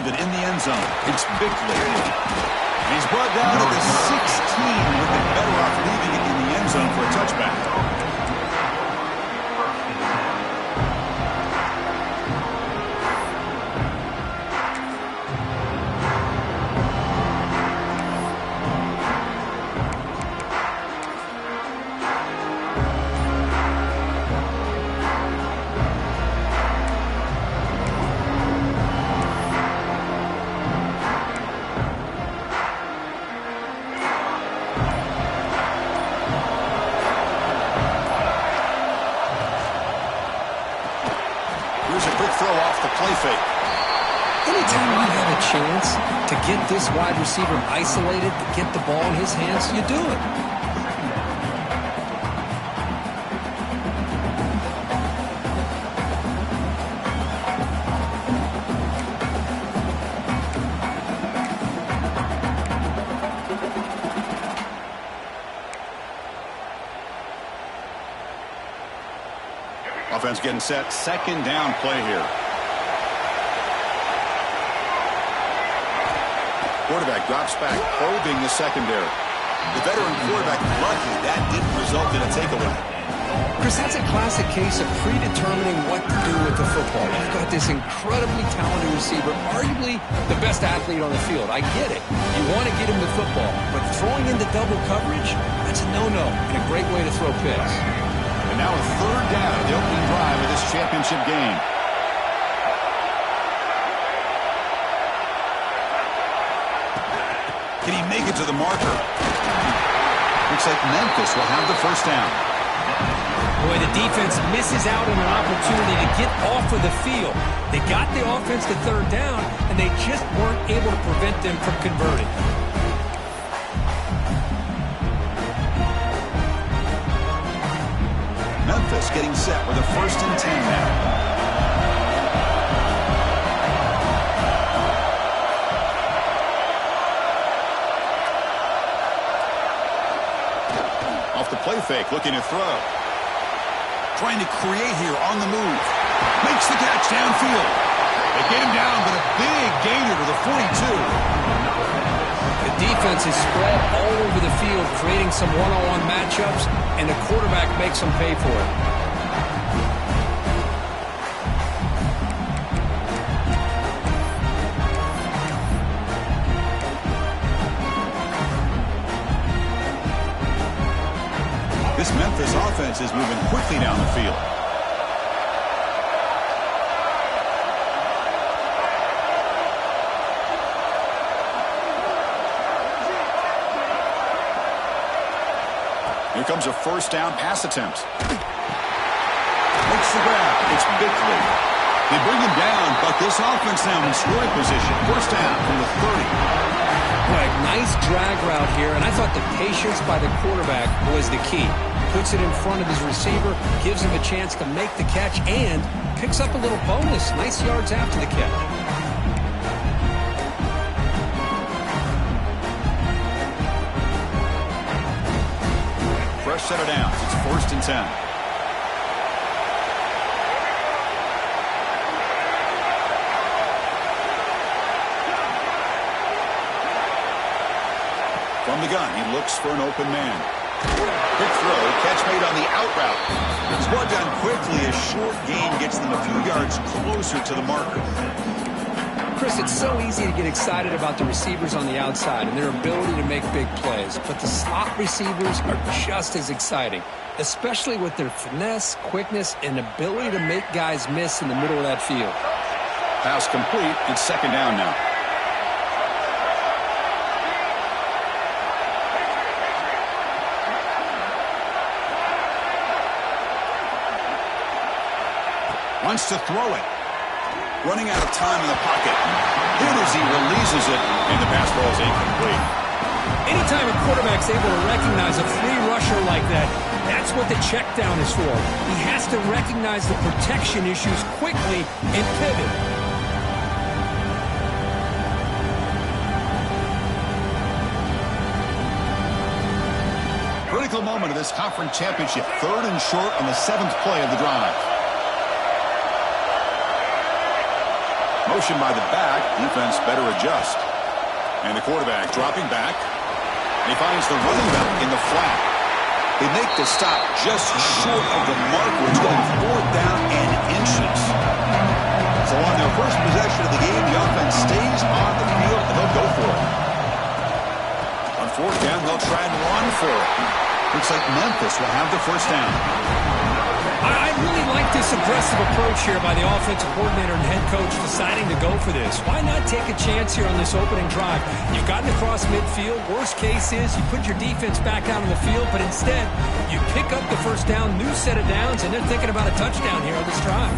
fielded in the end zone. It's Bickley. And he's brought down at the 16, with it better off leaving it in the end zone for a touchback. Anytime you have a chance to get this wide receiver isolated, to get the ball in his hands, you do it. Offense getting set. Second down play here. Quarterback drops back, probing the secondary. The veteran quarterback lucky that didn't result in a takeaway. Chris, that's a classic case of predetermining what to do with the football. You've got this incredibly talented receiver, arguably the best athlete on the field. I get it. You want to get him the football, but throwing into double coverage, that's a no-no and a great way to throw picks. And now a third down of the opening drive of this championship game. Can he make it to the marker? Looks like Memphis will have the first down. Boy, the defense misses out on an opportunity to get off of the field. They got the offense to third down, and they just weren't able to prevent them from converting. Memphis getting set with a 1st and 10 now. The play fake, looking to throw. Trying to create here on the move. Makes the catch downfield. They get him down, but a big gainer to the 42. The defense is spread all over the field, creating some one-on-one matchups, and the quarterback makes them pay for it. This Memphis offense is moving quickly down the field. Here comes a first down pass attempt. Makes the grab. It's Bickley. They bring him down, but this offense now in scoring position. First down from the 30. Right, nice drag route here, and I thought the patience by the quarterback was the key. Puts it in front of his receiver, gives him a chance to make the catch, and picks up a little bonus. Nice yards after the catch. Fresh set of downs. It's 1st and 10. From the gun, he looks for an open man. Quick throw, catch made on the out route. It's brought down quickly. A short gain gets them a few yards closer to the marker. Chris, it's so easy to get excited about the receivers on the outside and their ability to make big plays, but the slot receivers are just as exciting, especially with their finesse, quickness, and ability to make guys miss in the middle of that field. Pass complete. It's 2nd down now. Wants to throw it. Running out of time in the pocket. Hit as he releases it, and the pass ball is incomplete. Anytime a quarterback's able to recognize a free rusher like that, that's what the check down is for. He has to recognize the protection issues quickly and pivot. Critical moment of this conference championship. 3rd and short on the 7th play of the drive. Motion by the back. Defense better adjust. And the quarterback dropping back. And he finds the running back in the flat. They make the stop just short of the mark, which is going 4th down and inches. So on their first possession of the game, the offense stays on the field, and they'll go for it. On 4th down, they'll try and run for it. Looks like Memphis will have the first down. I really like this aggressive approach here by the offensive coordinator and head coach deciding to go for this. Why not take a chance here on this opening drive? You've gotten across midfield. Worst case is you put your defense back out on the field, but instead you pick up the first down, new set of downs, and they're thinking about a touchdown here on this drive.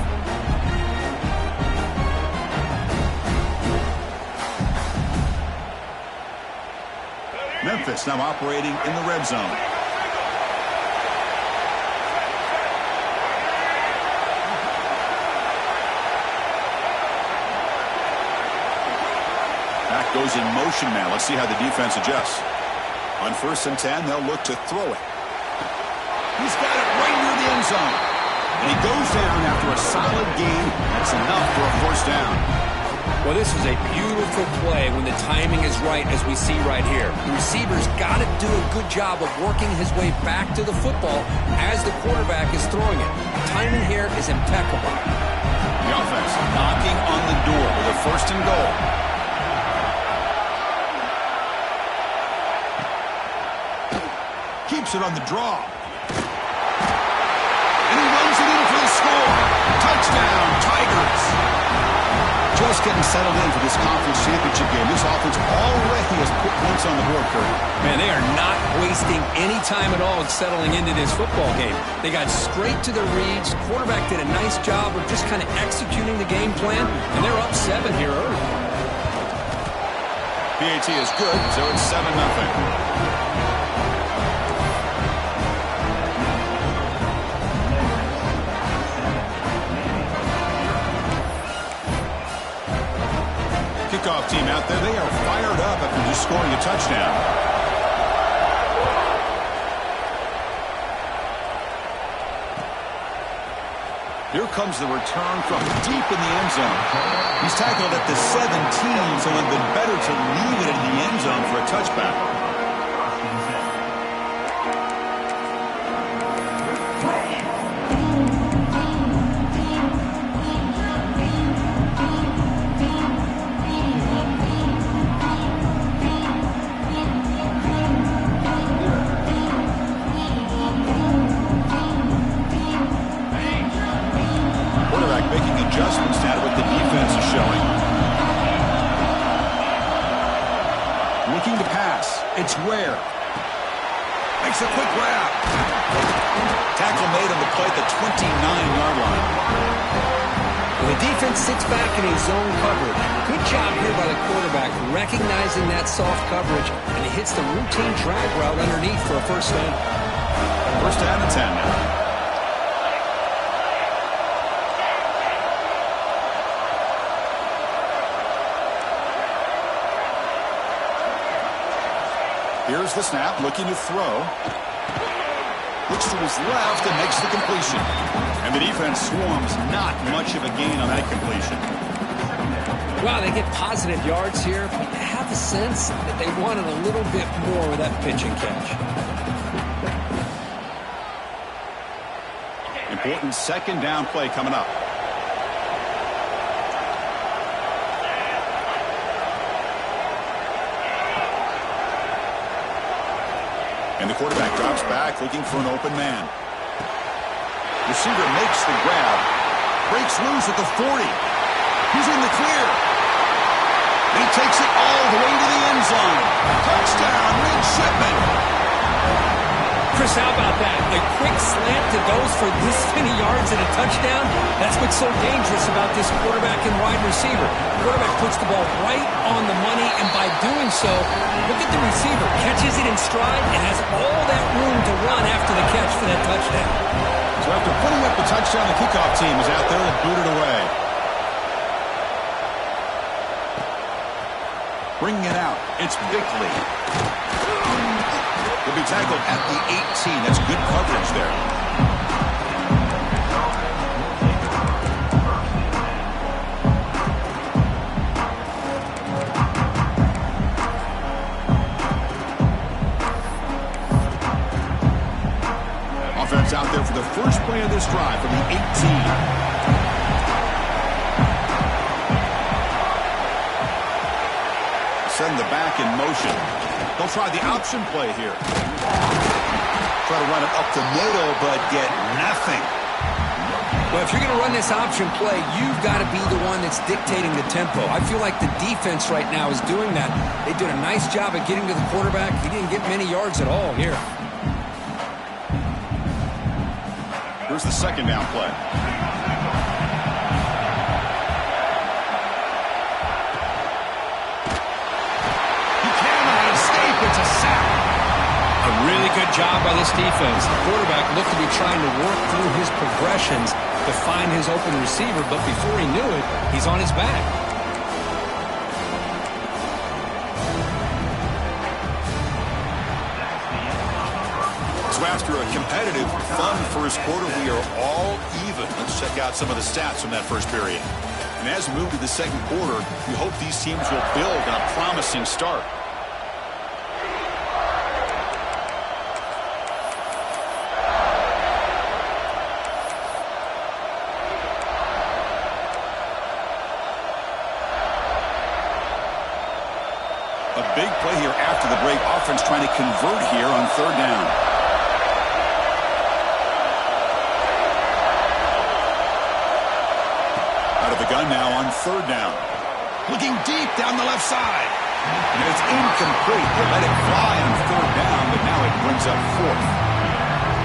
Memphis now operating in the red zone. Goes in motion now. Let's see how the defense adjusts. On 1st and 10, they'll look to throw it. He's got it right near the end zone. And he goes down after a solid gain. That's enough for a first down. Well, this is a beautiful play when the timing is right, as we see right here. The receiver's got to do a good job of working his way back to the football as the quarterback is throwing it. The timing here is impeccable. The offense knocking on the door with a 1st and goal. Keeps it on the draw. And he runs it in for the score. Touchdown, Tigers. Just getting settled in for this conference championship game. This offense already has put points on the board, Curry. Man, they are not wasting any time at all settling into this football game. They got straight to their reads. Quarterback did a nice job of just kind of executing the game plan, and they're up 7 here early. PAT is good, so it's 7-0. Kickoff team out there, they are fired up after just scoring a touchdown. Here comes the return from deep in the end zone. He's tackled at the 17, so it would have been better to leave it in the end zone for a touchback. It's Ware. Makes a quick grab. Tackle made on the play at the 29-yard line. Well, the defense sits back in a zone coverage. Good job here by the quarterback recognizing that soft coverage, and he hits the routine drag route underneath for a first down. First down and 10 now. Here's the snap, looking to throw. Looks to his left and makes the completion. And the defense swarms, not much of a gain on that completion. Wow, they get positive yards here, but I have a sense that they wanted a little bit more with that pitch and catch. Important 2nd down play coming up. And the quarterback drops back, looking for an open man. Receiver makes the grab. Breaks loose at the 40. He's in the clear. And he takes it all the way to the end zone. Touchdown, Midshipman. Chris, how about that? A quick slant that goes for this many yards and a touchdown. That's what's so dangerous about this quarterback and wide receiver. The quarterback puts the ball right on the money, and by doing so, look at the receiver. Catches it in stride and has all that room to run after the catch for that touchdown. So after putting up the touchdown, the kickoff team is out there to boot it away. Bringing it out, it's Bickley. He'll be tackled at the 18. That's good coverage there. play of this drive from the 18. Send the back in motion. They'll try the option play here. Try to run it up the middle, but get nothing. Well, if you're going to run this option play, you've got to be the one that's dictating the tempo. I feel like the defense right now is doing that. They did a nice job of getting to the quarterback. He didn't get many yards at all here. Here's the second down play. He cannot escape. It's a sack. A really good job by this defense. The quarterback looked to be trying to work through his progressions to find his open receiver, but before he knew it, he's on his back. So after a competitive, fun first quarter, we are all even. Let's check out some of the stats from that first period. And as we move to the second quarter, we hope these teams will build on a promising start. A big play here after the break. Offense trying to convert here on third down. Out of the gun now on third down. Looking deep down the left side. And it's incomplete. They let it fly on third down, but now it brings up fourth.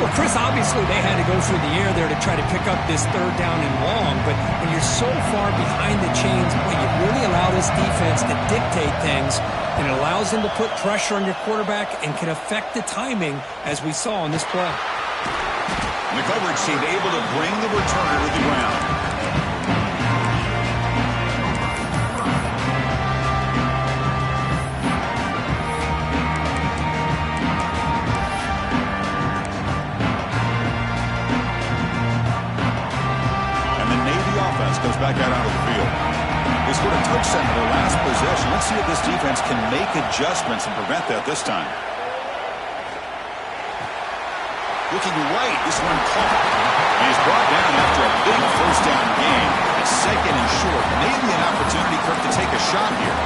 Well, Chris, obviously they had to go through the air there to try to pick up this third down and long, but when you're so far behind the chains, boy, you really allow this defense to dictate things, and it allows them to put pressure on your quarterback and can affect the timing, as we saw in this play. And the coverage team able to bring the returner to the ground. Goes back out onto the field. They scored a touchdown in their last possession. Let's see if this defense can make adjustments and prevent that this time. Looking right, this one caught. And he's brought down after a big first down game. It's second and short. Maybe an opportunity, Kirk, to take a shot here.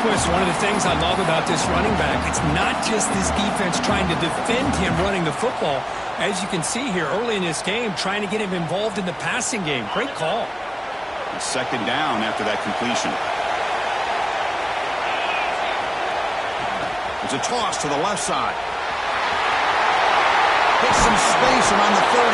Chris, one of the things I love about this running back, it's not just this defense trying to defend him running the football. As you can see here early in this game, trying to get him involved in the passing game. Great call. Second down after that completion. There's a toss to the left side. Hit some space around the 30.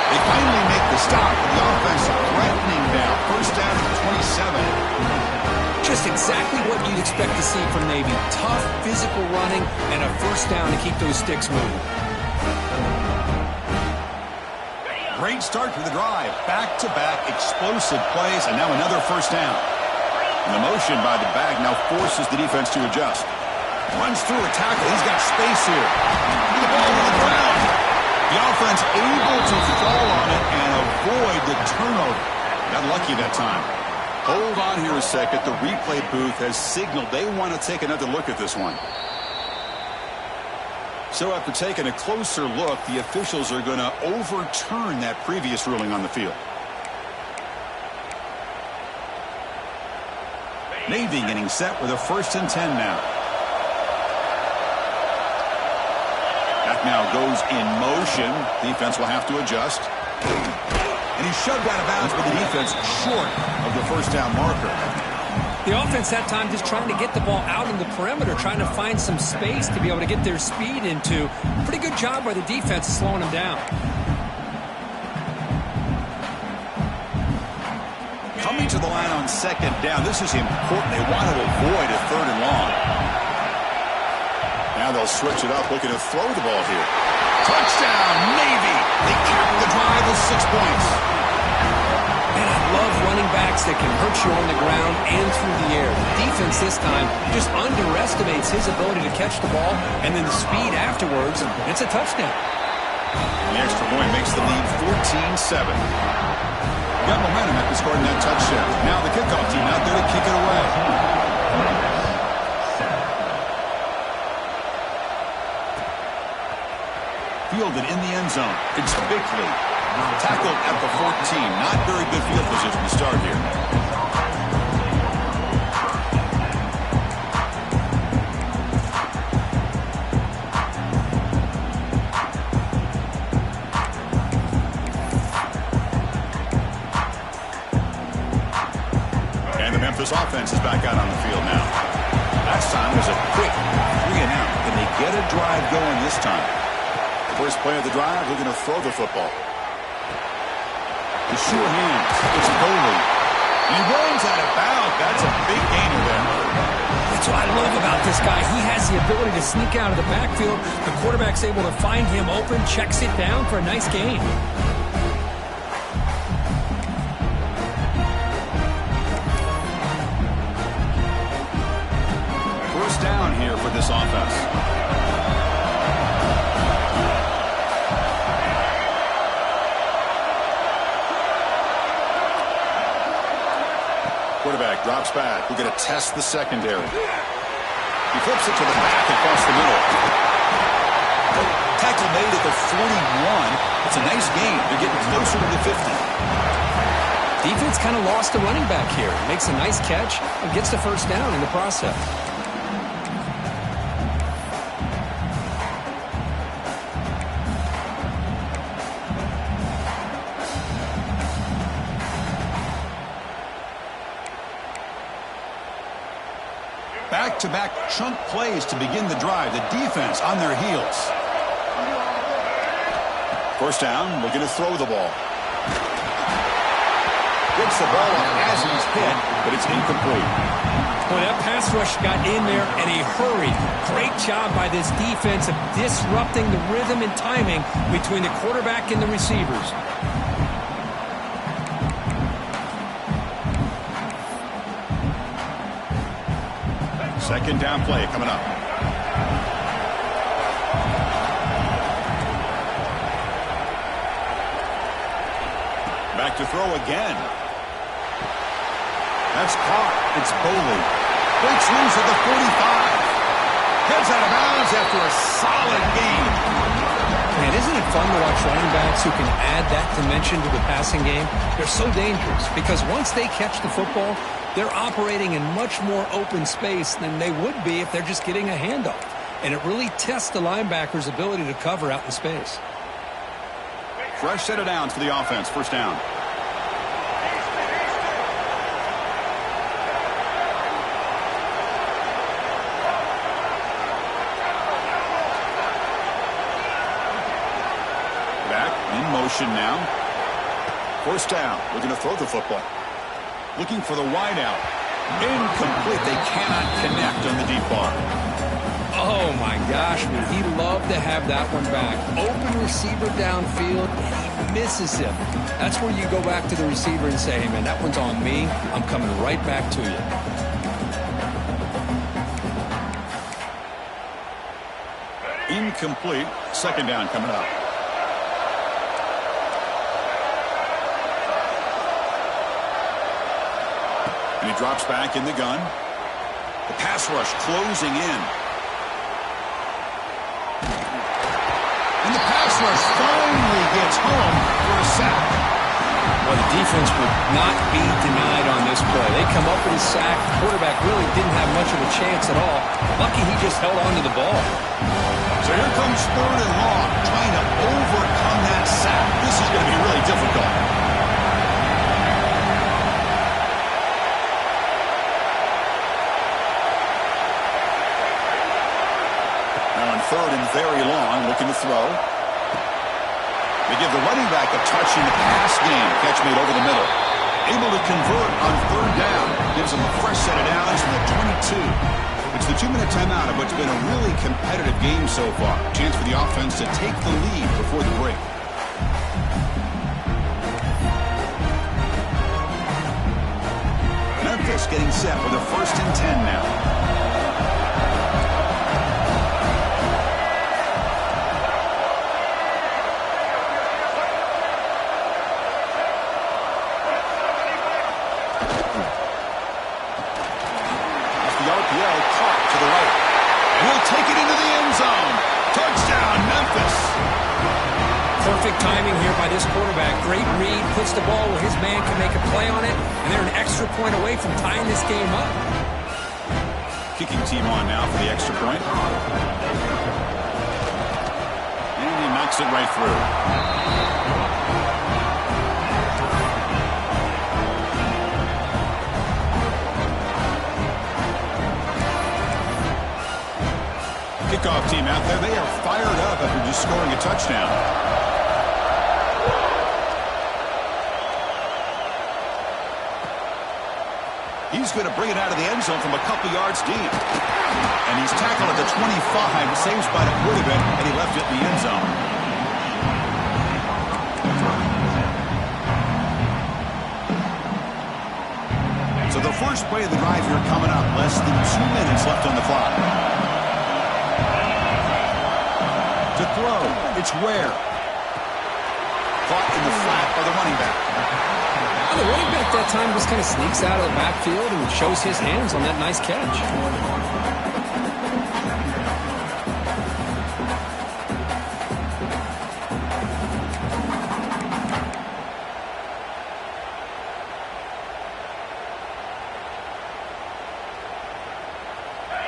They finally make the stop. The offense threatening now. First down at the 27. Just exactly what you'd expect to see from Navy. Tough, physical running, and a first down to keep those sticks moving. Great start to the drive. Back-to-back explosive plays, and now another first down. And the motion by the back now forces the defense to adjust. Runs through a tackle. He's got space here. The ball to the ground. The offense able to fall on it and avoid the turnover. Got lucky that time. Hold on here a second. The replay booth has signaled they want to take another look at this one. So after taking a closer look, the officials are going to overturn that previous ruling on the field. Navy getting set with a 1st and 10 now. That now goes in motion. Defense will have to adjust. And he's shoved out of bounds with the defense short of the first down marker. The offense that time just trying to get the ball out in the perimeter, trying to find some space to be able to get their speed into. Pretty good job by the defense slowing them down. Coming to the line on second down. This is important. They want to avoid a third and long. Now they'll switch it up, looking to throw the ball here. Touchdown, Navy! They cap the drive with 6 points. Man, I love running backs that can hurt you on the ground and through the air. The defense this time just underestimates his ability to catch the ball, and then the speed afterwards, it's a touchdown. The extra point makes the lead 14-7. Got momentum after scoring that touchdown. Now the kickoff team out there to kick it away. fielded in the end zone. It's Bickley. Tackled at the 14. Not very good field position to start here. And the Memphis offense is back out on the field now. Last time was a quick 3-and-out. Can they get a drive going this time? First play of the drive, we're going to throw the football. The sure hands. It's Boley. He runs out of bounds. That's a big gainer there. That's what I love about this guy. He has the ability to sneak out of the backfield. The quarterback's able to find him open, checks it down for a nice gain. First down here for this offense. Quarterback drops back. We're going to test the secondary. He flips it to the back across the middle. Tackle made at the 41. It's a nice gain. They're getting closer to the 50. Defense kind of lost the running back here. Makes a nice catch and gets the first down in the process. Back-to-back chunk plays to begin the drive. The defense on their heels. First down, we're going to throw the ball. Gets the ball up as he's hit, but it's incomplete. Boy, that pass rush got in there in a hurry. Great job by this defense of disrupting the rhythm and timing between the quarterback and the receivers. Second down play coming up. Back to throw again. That's caught. It's Boley. Breaks loose at the 45. Heads out of bounds after a solid gain. Man, isn't it fun to watch running backs who can add that dimension to the passing game? They're so dangerous because once they catch the football, they're operating in much more open space than they would be if they're just getting a handoff. And it really tests the linebacker's ability to cover out in space. Fresh set of downs for the offense. First down. Back in motion now. First down. We're going to throw the football. Looking for the wide out. Incomplete. They cannot connect on the deep bar. Oh, my gosh. Would he love to have that one back. Open receiver downfield, and he misses him. That's where you go back to the receiver and say, hey, man, that one's on me. I'm coming right back to you. Incomplete. Second down coming up. And he drops back in the gun. The pass rush closing in. And the pass rush finally gets home for a sack. Well, the defense would not be denied on this play. They come up with a sack. The quarterback really didn't have much of a chance at all. Lucky he just held on to the ball. So here comes third and long, trying to overcome that sack. This is going to be really difficult. Third and very long, looking to throw. They give the running back a touch in the pass game. Catch made over the middle. Able to convert on third down. Gives them a fresh set of downs from the 22. It's the 2-minute timeout of what's been a really competitive game so far. Chance for the offense to take the lead before the break. Memphis getting set for the 1st and 10 now. Caught to the right. Will take it into the end zone. Touchdown, Memphis. Great read, puts the ball where his man can make a play on it, and they're an extra point away from tying this game up. Kicking team on now for the extra point. And he knocks it right through. Kickoff team out there, they are fired up after just scoring a touchdown. He's going to bring it out of the end zone from a couple yards deep. And he's tackled at the 25, same spot it would have been, and he left it in the end zone. So the first play of the drive here coming up, less than 2 minutes left on the clock. To throw, it's Ware. Caught in the flat by the running back. Well, the running back that time just kind of sneaks out of the backfield and shows his hands on that nice catch.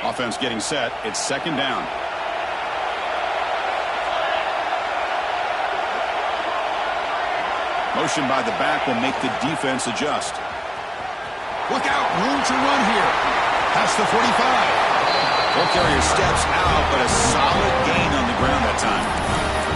Offense getting set. It's second down. Motion by the back will make the defense adjust. Look out, room to run here. Past the 45. Ball carrier steps out, but a solid gain on the ground that time.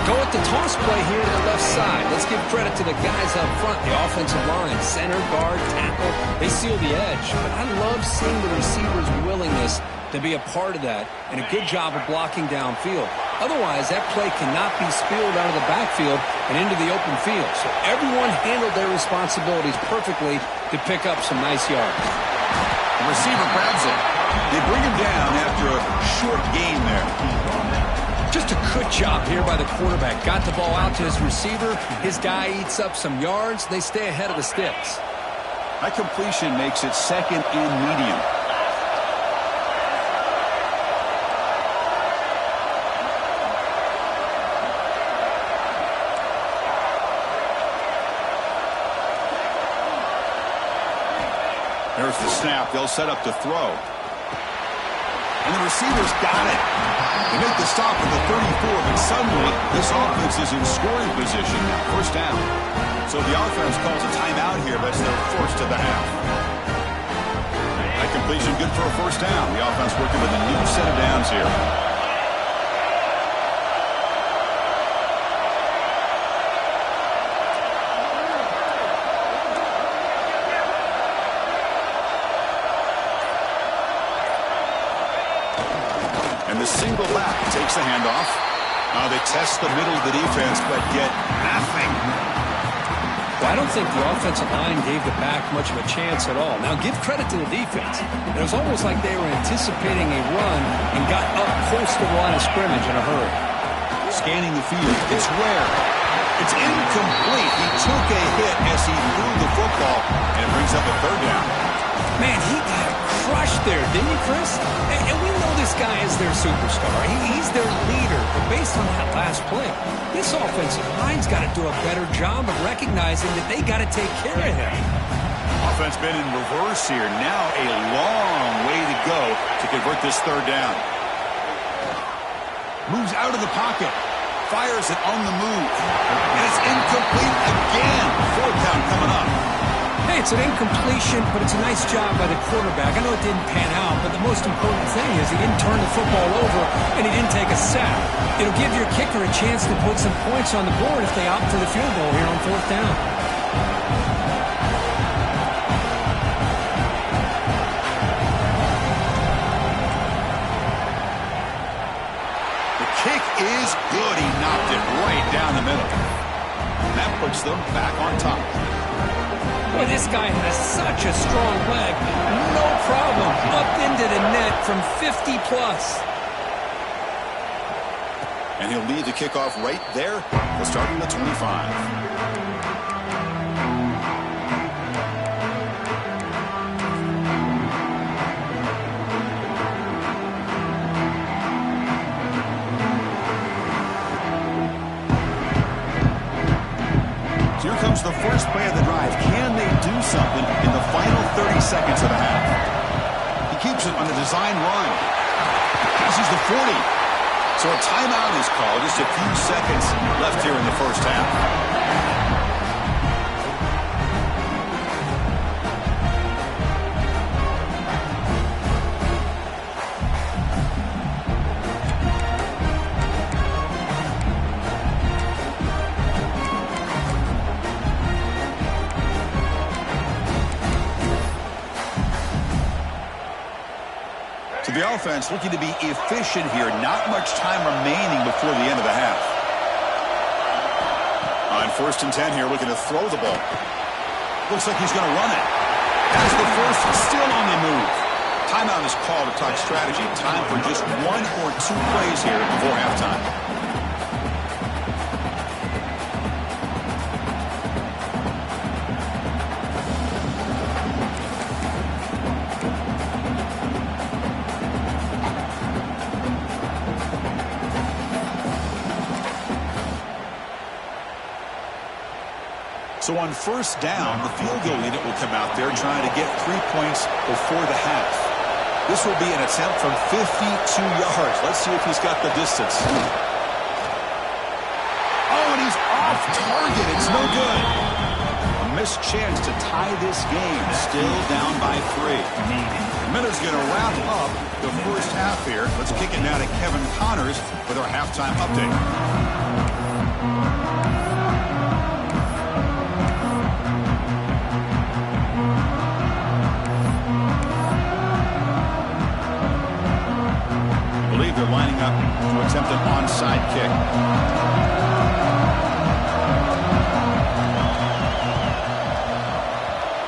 Go with the toss play here to the left side. Let's give credit to the guys up front, the offensive line, center, guard, tackle. They seal the edge. But I love seeing the receiver's willingness to be a part of that, and a good job of blocking downfield. Otherwise, that play cannot be spilled out of the backfield and into the open field. So everyone handled their responsibilities perfectly to pick up some nice yards. The receiver grabs it. They bring him down after a short gain there. Just a good job here by the quarterback. Got the ball out to his receiver. His guy eats up some yards. They stay ahead of the sticks. That completion makes it second and medium. There's the snap. They'll set up to throw. And the receiver's got it. They make the stop at the 34, but suddenly this offense is in scoring position now. First down. So the offense calls a timeout here. That's their first of the half. That completion good for a first down. The offense working with a new set of downs here. The single back takes the handoff. They test the middle of the defense, but get nothing. Well, I don't think the offensive line gave the back much of a chance at all. Now, give credit to the defense. It was almost like they were anticipating a run and got up close to the line of scrimmage in a hurry. Scanning the field. It's Ware. It's incomplete. He took a hit as he threw the football, and it brings up a third down. Man, he got crushed there, didn't you, Chris? And we know this guy is their superstar. He's their leader. But based on that last play, this offensive line's got to do a better job of recognizing that they got to take care of him. Offense been in reverse here. Now a long way to go to convert this third down. Moves out of the pocket. Fires it on the move. And it's incomplete again. Fourth down coming up. Hey, it's an incompletion, but it's a nice job by the quarterback. I know it didn't pan out, but the most important thing is he didn't turn the football over and he didn't take a sack. It'll give your kicker a chance to put some points on the board if they opt for the field goal here on fourth down. The kick is good. He knocked it right down the middle. And that puts them back on top. Boy, this guy has such a strong leg. No problem. Up into the net from 50 plus. And he'll lead the kickoff right there. He'll start in the 25. Here comes the first play of the drive. Can they do something in the final 30 seconds of the half? He keeps it on a design run. Passes the 40. So a timeout is called. Just a few seconds left here in the first half. The offense looking to be efficient here. Not much time remaining before the end of the half. On 1st and 10 here, looking to throw the ball. Looks like he's going to run it. Has the first, still on the move. Timeout is called to talk strategy. Time for just 1 or 2 plays here before halftime. So on 1st down, the field goal unit will come out there trying to get 3 points before the half. This will be an attempt from 52 yards. Let's see if he's got the distance. Oh, and he's off target. It's no good. A missed chance to tie this game. Still down by 3. Miller's going to wrap up the first half here. Let's kick it now to Kevin Connors with our halftime update. They're lining up to attempt an onside kick.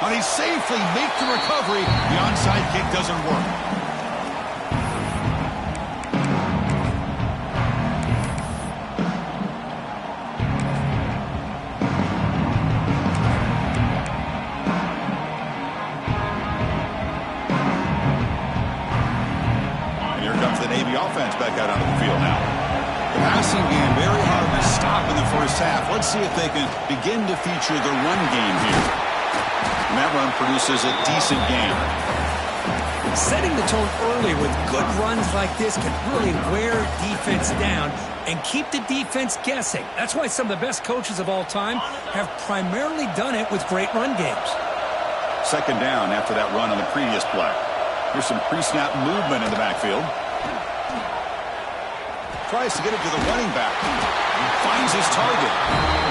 And he safely make the recovery. The onside kick doesn't work. Offense back out onto the field now. The passing game very hard to stop in the first half. Let's see if they can begin to feature the run game here. And that run produces a decent game. Setting the tone early with good runs like this can really wear defense down and keep the defense guessing. That's why some of the best coaches of all time have primarily done it with great run games. 2nd down after that run on the previous play. Here's some pre-snap movement in the backfield. Tries to get it to the running back. Finds his target.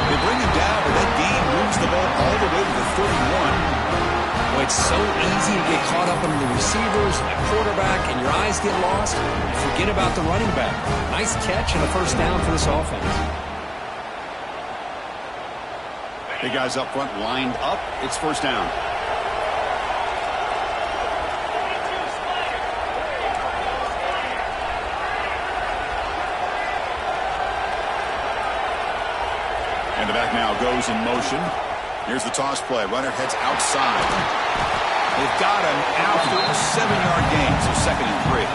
They bring him down, but that gain moves the ball all the way to the 31. Well, it's so easy to get caught up in the receivers, the quarterback, and your eyes get lost. Forget about the running back. Nice catch and a 1st down for this offense. Hey, guys up front lined up. It's 1st down. And the back now goes in motion. Here's the toss play. Runner heads outside. They've got him after a 7-yard gain, so 2nd and 3.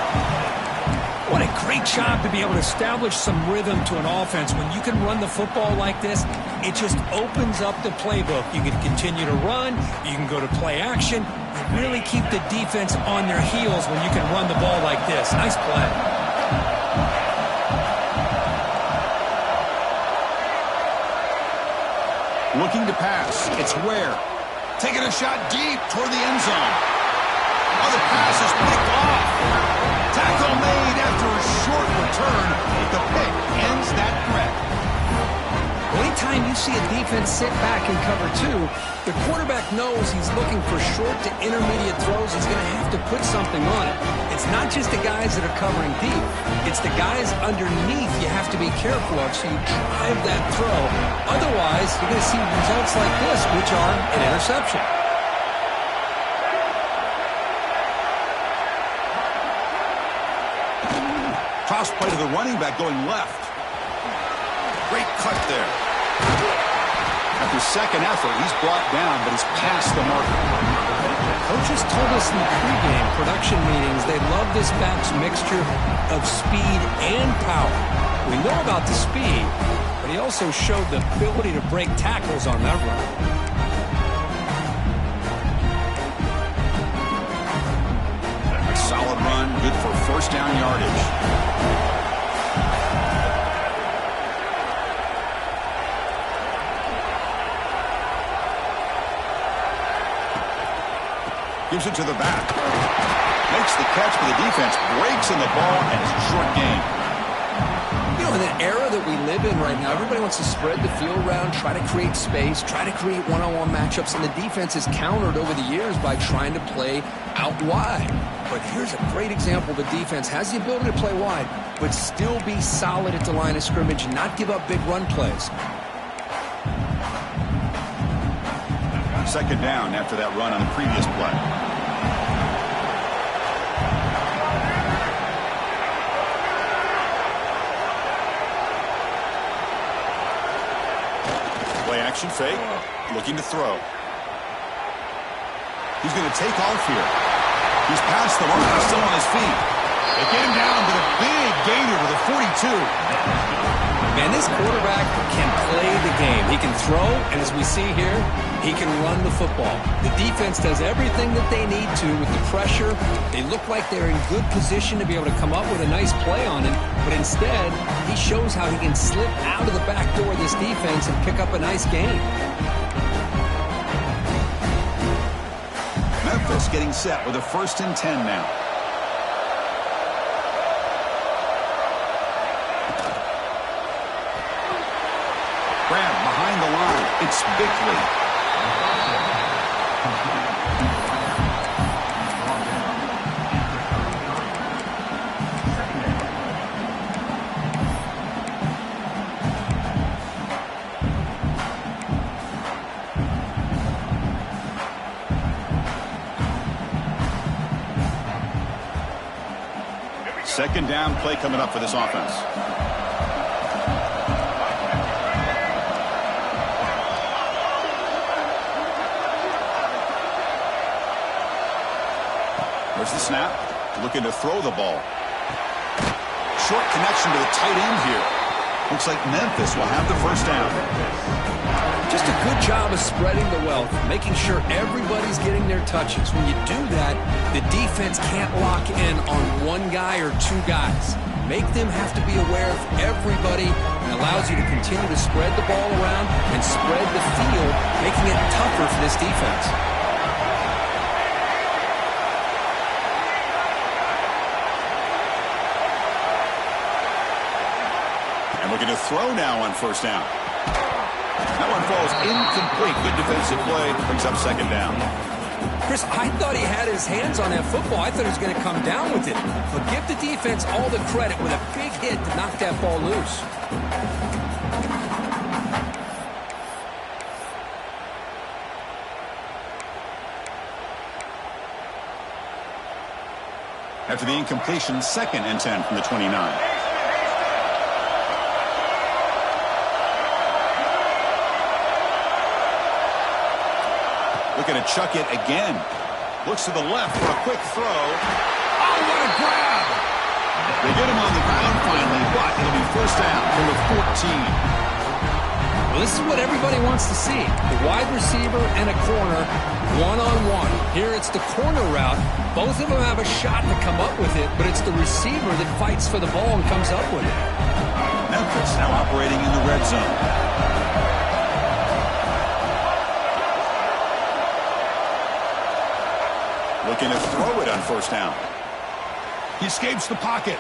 What a great job to be able to establish some rhythm to an offense. When you can run the football like this, it just opens up the playbook. You can continue to run. You can go to play action. You really keep the defense on their heels when you can run the ball like this. Nice play. Looking to pass. It's Ware. Taking a shot deep toward the end zone. Oh, the pass is picked off. Tackle made after a short return. The pick ends that threat. Anytime you see a defense sit back and cover 2, the quarterback knows he's looking for short to intermediate throws. He's going to have to put something on it. It's not just the guys that are covering deep. It's the guys underneath you have to be careful of, so you drive that throw. Otherwise, you're going to see results like this, which are an interception. Toss play to the running back going left. Great cut there. After 2nd effort, he's brought down, but he's past the marker. Coaches told us in the pregame production meetings they love this back's mixture of speed and power. We know about the speed, but he also showed the ability to break tackles on that run. A solid run, good for first down yardage. Gives it to the back. Makes the catch, but the defense breaks in the ball, and it's a short gain. You know, in the era that we live in right now, everybody wants to spread the field around, try to create space, try to create one-on-one matchups, and the defense is countered over the years by trying to play out wide. But here's a great example. The defense has the ability to play wide, but still be solid at the line of scrimmage and not give up big run plays. Second down after that run on the previous play. Play action fake, looking to throw. He's going to take off here. He's past the mark, he's still on his feet. They get him down with a big gainer to the 42. Man, this quarterback can play the game. He can throw, and as we see here, he can run the football. The defense does everything that they need to with the pressure. They look like they're in good position to be able to come up with a nice play on him, but instead, he shows how he can slip out of the back door of this defense and pick up a nice gain. Memphis getting set with a 1st and 10 now. Grab behind the line. It's Bickley. Second down play coming up for this offense. There's the snap. Looking to throw the ball. Short connection to the tight end here. Looks like Memphis will have the first down. Just a good job of spreading the wealth, making sure everybody's getting their touches. When you do that, the defense can't lock in on one guy or two guys. Make them have to be aware of everybody, and allows you to continue to spread the ball around and spread the field, making it tougher for this defense. And looking to throw now on first down. That one falls incomplete. Good defensive play. Brings up second down. Chris, I thought he had his hands on that football. I thought he was going to come down with it. But give the defense all the credit with a big hit to knock that ball loose. After the incompletion, 2nd and 10 from the 29. Looking to chuck it again. Looks to the left for a quick throw. Oh, what a grab! They get him on the ground finally, but it'll be first down from the 14. Well, this is what everybody wants to see. The wide receiver and a corner, one-on-one. Here it's the corner route. Both of them have a shot to come up with it, but it's the receiver that fights for the ball and comes up with it. Memphis now operating in the red zone. Looking to throw it on first down. He escapes the pocket.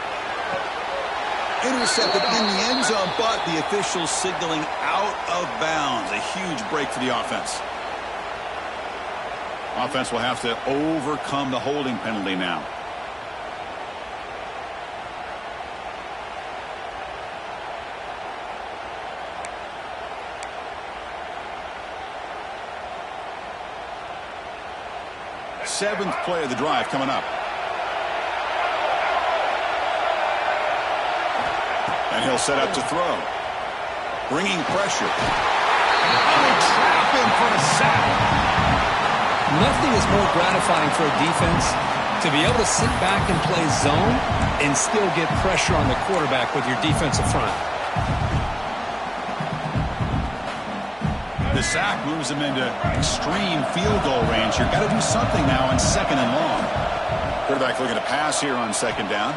Intercepted in the end zone, but the officials signaling out of bounds. A huge break for the offense. Offense will have to overcome the holding penalty now. Seventh play of the drive coming up. And he'll set up to throw. Bringing pressure. Oh, trap him for a sack. Nothing is more gratifying for a defense to be able to sit back and play zone and still get pressure on the quarterback with your defensive front. sack moves him into extreme field goal range here. Got to do something now on 2nd and long. Quarterback looking to pass here on 2nd down.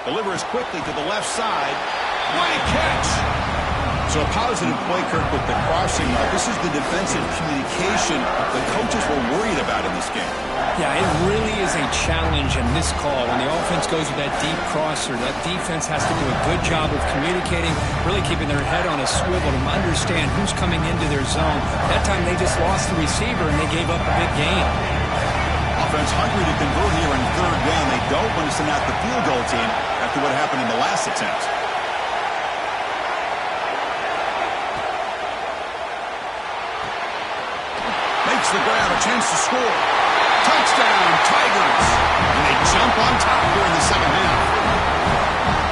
Delivers quickly to the left side. What a catch! So a positive play, Kirk, with the crossing route. This is the defensive communication the coaches were worried about in this game. Yeah, it really is a challenge in this call. When the offense goes with that deep crosser, that defense has to do a good job of communicating, really keeping their head on a swivel to understand who's coming into their zone. That time they just lost the receiver and they gave up a big gain. Offense hungry to convert here in 3rd down. They don't want to send out the field goal team after what happened in the last attempt. Makes the grab, a chance to score. Touchdown, Tigers! And they jump on top here in the 2nd half.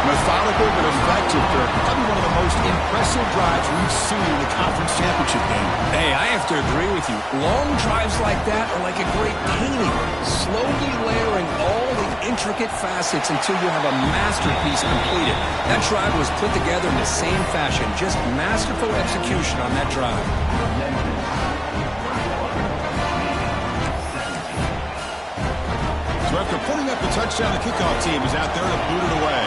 Methodical but effective, Dirk. Probably one of the most impressive drives we've seen in the conference championship game. Hey, I have to agree with you. Long drives like that are like a great painting. Slowly layering all the intricate facets until you have a masterpiece completed. That drive was put together in the same fashion. Just masterful execution on that drive. So after putting up the touchdown, the kickoff team is out there to boot it away.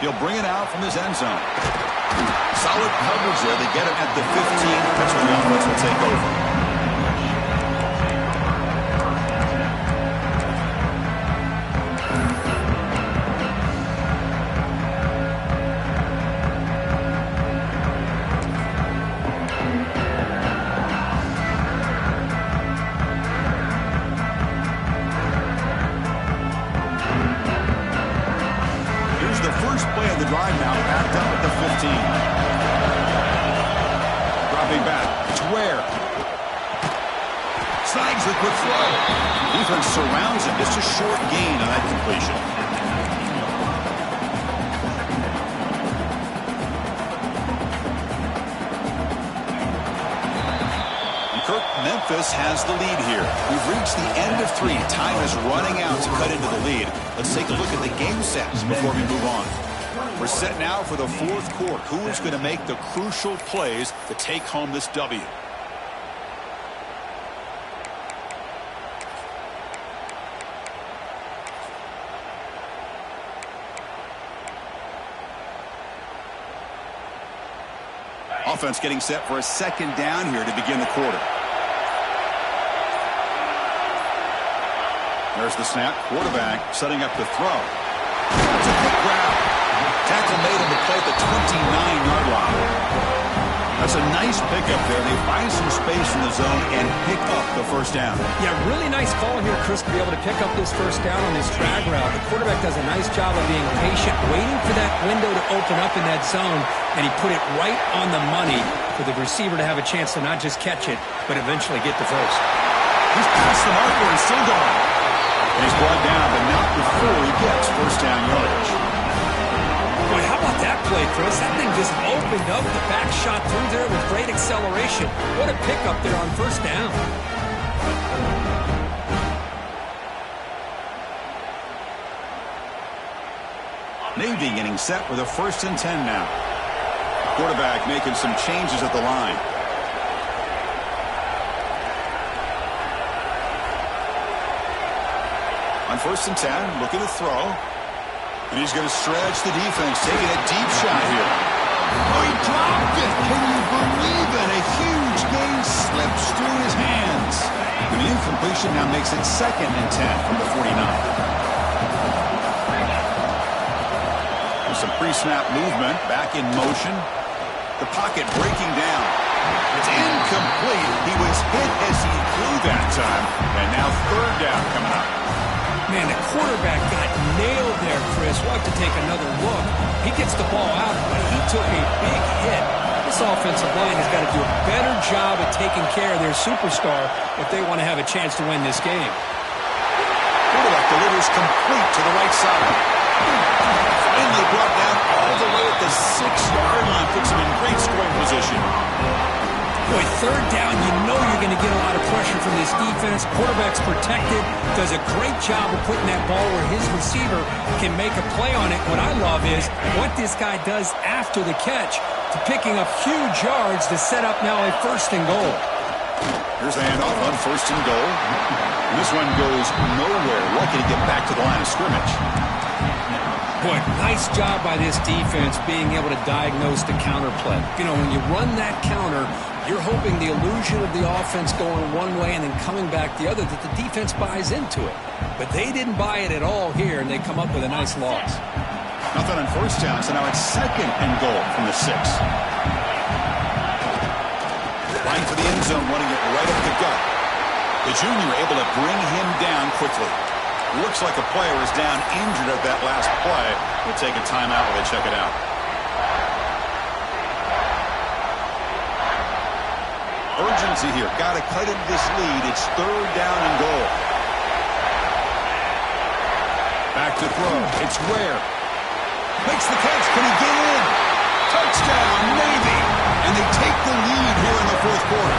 He'll bring it out from his end zone. Solid coverage there. They get him at the 15. That's where the offense will take over. Drive now backed up at the 15. Dropping back. It's Ware. Snags the quick throw. Defense surrounds him. Just a short gain on that completion. And Kirk, Memphis has the lead here. We've reached the end of 3. Time is running out to cut into the lead. Let's take a look at the game sets before we move on. We're set now for the 4th quarter. Who is going to make the crucial plays to take home this W? Offense getting set for a 2nd down here to begin the quarter. There's the snap. Quarterback setting up the throw. It's a quick grab. Tackle made on the play at the 29-yard line. That's a nice pickup there. They find some space in the zone and pick up the first down. Yeah, really nice call here, Chris, to be able to pick up this first down on this drag route. The quarterback does a nice job of being patient, waiting for that window to open up in that zone, and he put it right on the money for the receiver to have a chance to not just catch it, but eventually get the first. He's past the marker and still going. And he's brought down, but not before he gets first down yardage. Boy, how about that play, Chris? That thing just opened up. The back shot through there with great acceleration. What a pickup there on first down. Navy getting set with a 1st and 10 now. Quarterback making some changes at the line. On 1st and 10, looking to throw. And he's going to stretch the defense, taking a deep shot here. Oh, he dropped it. Can you believe it? A huge gain slips through his hands. And the incompletion now makes it 2nd and 10 from the 49. With some pre-snap movement, back in motion. The pocket breaking down. It's incomplete. He was hit as he threw that time. And now 3rd down coming up. Man, the quarterback got nailed there, Chris. We'll have to take another look. He gets the ball out, but he took a big hit. This offensive line has got to do a better job at taking care of their superstar if they want to have a chance to win this game. Quarterback delivers complete to the right side. Finally brought down all the way at the 6-yard line. Puts him in great scoring position. Boy, 3rd down, you know you're going to get a lot of pressure from this defense. Quarterback's protected, does a great job of putting that ball where his receiver can make a play on it. What I love is what this guy does after the catch to picking up huge yards to set up now a 1st and goal. Here's the handoff on 1st and goal. And this one goes nowhere. Lucky to get back to the line of scrimmage. Boy, nice job by this defense being able to diagnose the counter play. You know, when you run that counter, you're hoping the illusion of the offense going one way and then coming back the other, that the defense buys into it. But they didn't buy it at all here, and they come up with a nice loss. Nothing on 1st down, so now it's 2nd and goal from the 6. Line for the end zone, running it right up the gut. The junior able to bring him down quickly. Looks like a player is down injured at that last play. We'll take a timeout while they check it out. Urgency here. Got to cut into this lead. It's 3rd down and goal. Back to throw. It's Ware. Makes the catch. Can he get in? Touchdown, maybe. And they take the lead here in the 4th quarter.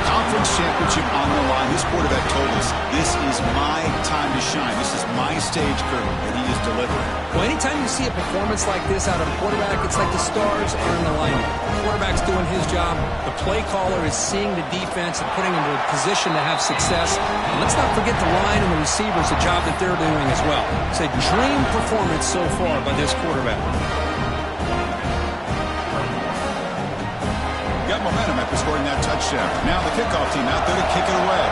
Conference championship on the line. This quarterback told us, this is my time to shine. This is my stage curtain, and he is delivering. Well, anytime you see a performance like this out of a quarterback, it's like the stars are in alignment. The quarterback's doing his job. The play caller is seeing the defense and putting him in a position to have success. And let's not forget the line and the receivers, the job that they're doing as well. It's a dream performance so far by this quarterback. Got momentum after scoring that touchdown. Now the kickoff team out there to kick it away.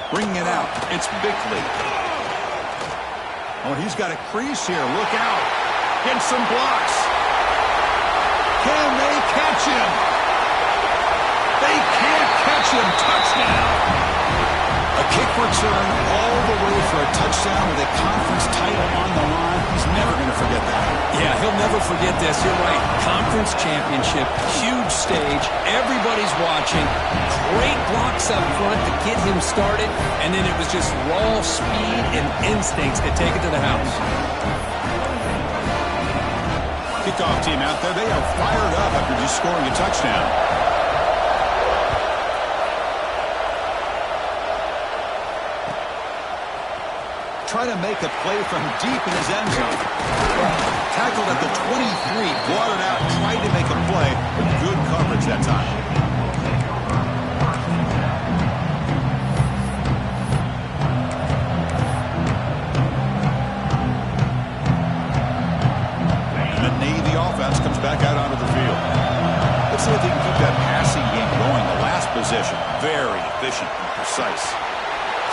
Bringing it out. It's Bickley. Oh, he's got a crease here. Look out. Getting some blocks. Can they catch him? They can't catch him. Touchdown. A kick return all the way for a touchdown with a conference title on the line. He's never going to forget that. Yeah, he'll never forget this. You're right. Conference championship, huge stage. Everybody's watching. Great blocks up front to get him started. And then it was just raw speed and instincts to take it to the house. Kickoff team out there. They are fired up after just scoring a touchdown. Trying to make a play from deep in his end zone. Tackled at the 23, brought it out, tried to make a play, but good coverage that time. And the Navy offense comes back out onto the field. Let's see if they can keep that passing game going. The last possession, very efficient and precise.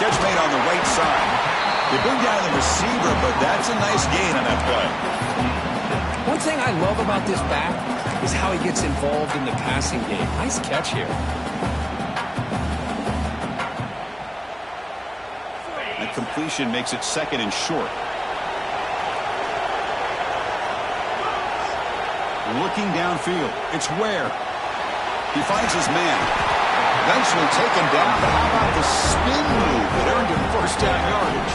Catch made on the right side. They bring down the receiver, but that's a nice gain on that play. One thing I love about this back is how he gets involved in the passing game. Nice catch here. That completion makes it 2nd and short. Looking downfield. It's Ware. He finds his man. Eventually taken down, but how about the spin move that earned him 1st down yardage?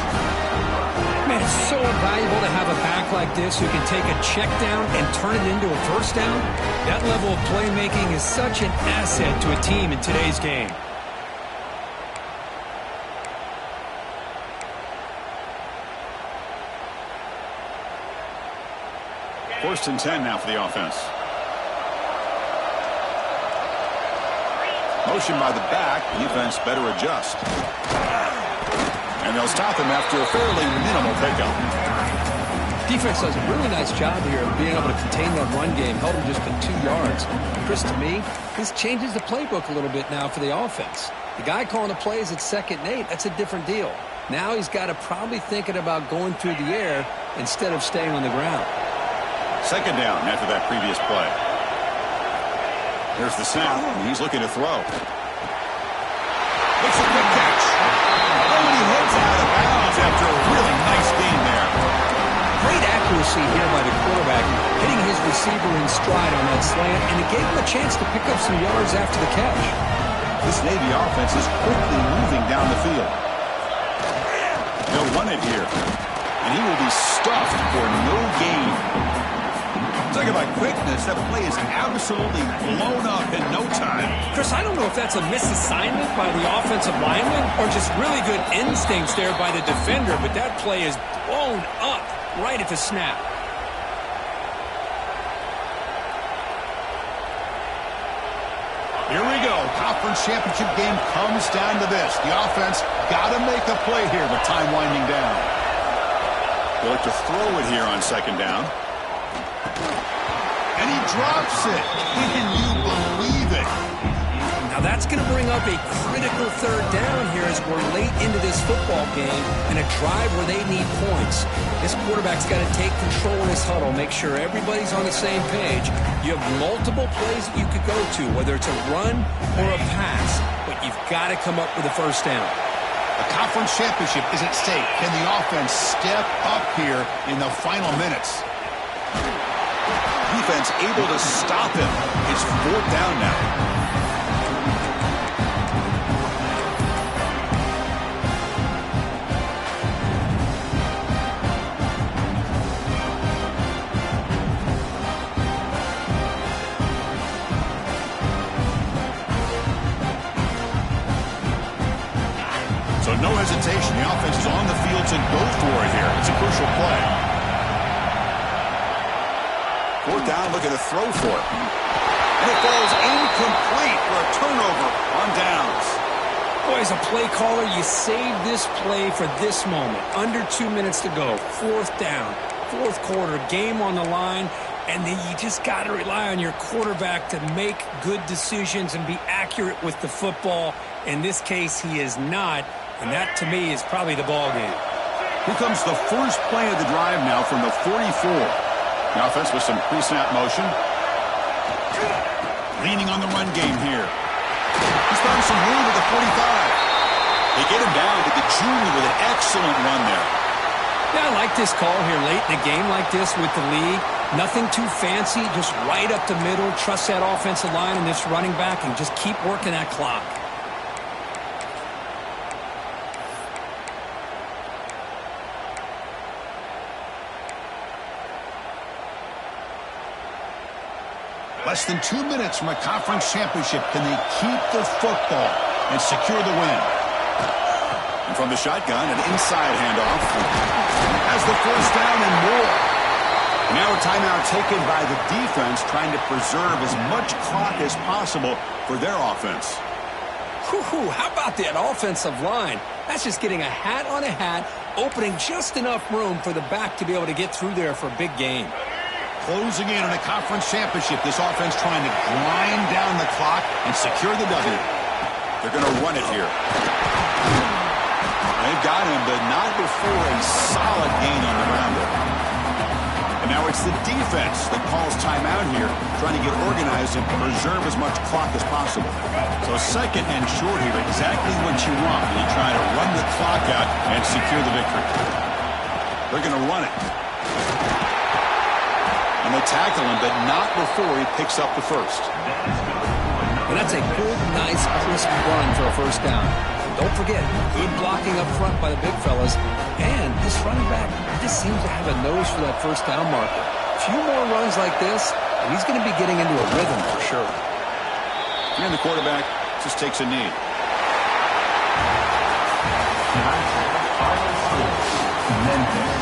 Man, it's so valuable to have a back like this who can take a check down and turn it into a 1st down. That level of playmaking is such an asset to a team in today's game. 1st and 10 now for the offense. Motion by the back. Defense better adjust. And they'll stop him after a fairly minimal pickup. Defense does a really nice job here of being able to contain that run game. Held him just to 2 yards. Chris, to me, this changes the playbook a little bit now for the offense. The guy calling the plays at 2nd and 8, that's a different deal. Now he's got to probably thinking about going through the air instead of staying on the ground. 2nd down after that previous play. There's the snap, and he's looking to throw. Makes a good catch. Oh, and he heads out of bounds after a really nice gain there. Great accuracy here by the quarterback, hitting his receiver in stride on that slant, and it gave him a chance to pick up some yards after the catch. This Navy offense is quickly moving down the field. They'll run it here, and he will be stuffed for no gain. Talk about quickness. That play is absolutely blown up in no time. Chris, I don't know if that's a misassignment by the offensive lineman or just really good instincts there by the defender, but that play is blown up right at the snap. Here we go. Conference championship game comes down to this. The offense got to make a play here with time winding down. They look to throw it here on second down. And he drops it. Can you believe it? Now that's going to bring up a critical third down here as we're late into this football game and a drive where they need points. This quarterback's got to take control of this huddle, make sure everybody's on the same page. You have multiple plays that you could go to, whether it's a run or a pass, but you've got to come up with a first down. A conference championship is at stake. Can the offense step up here in the final minutes? Defense able to stop him. It's fourth down now. So no hesitation. The offense is on the field to go for it here. It's a crucial play. Fourth down, looking to throw for it. And it falls incomplete for a turnover on downs. Boy, as a play caller, you save this play for this moment. Under 2 minutes to go. Fourth down, fourth quarter, game on the line, and then you just got to rely on your quarterback to make good decisions and be accurate with the football. In this case, he is not, and that, to me, is probably the ball game. Here comes the first play of the drive now from the 44. The offense with some pre-snap motion. Leaning on the run game here. He's found some room at the 45. They get him down to the junior with an excellent run there. Yeah, I like this call here late in a game like this with the lead. Nothing too fancy, just right up the middle. Trust that offensive line and this running back and just keep working that clock. Less than 2 minutes from a conference championship. Can they keep the football and secure the win? And from the shotgun, an inside handoff. Has the first down and more. Now a timeout taken by the defense, trying to preserve as much clock as possible for their offense. Whew, how about that offensive line? That's just getting a hat on a hat, opening just enough room for the back to be able to get through there for a big game. Closing in on a conference championship, this offense trying to grind down the clock and secure the W. They're going to run it here. They've got him, but not before a solid gain on the ground. And now it's the defense that calls timeout here, trying to get organized and preserve as much clock as possible. So second and short here, exactly what you want when you try to run the clock out and secure the victory. They're going to run it. And they tackle him, but not before he picks up the first. And that's a good, nice, crisp run for a first down. Don't forget, good blocking up front by the big fellas. And this running back just seems to have a nose for that first down marker. A few more runs like this, and he's going to be getting into a rhythm for sure. And the quarterback just takes a knee. Memphis.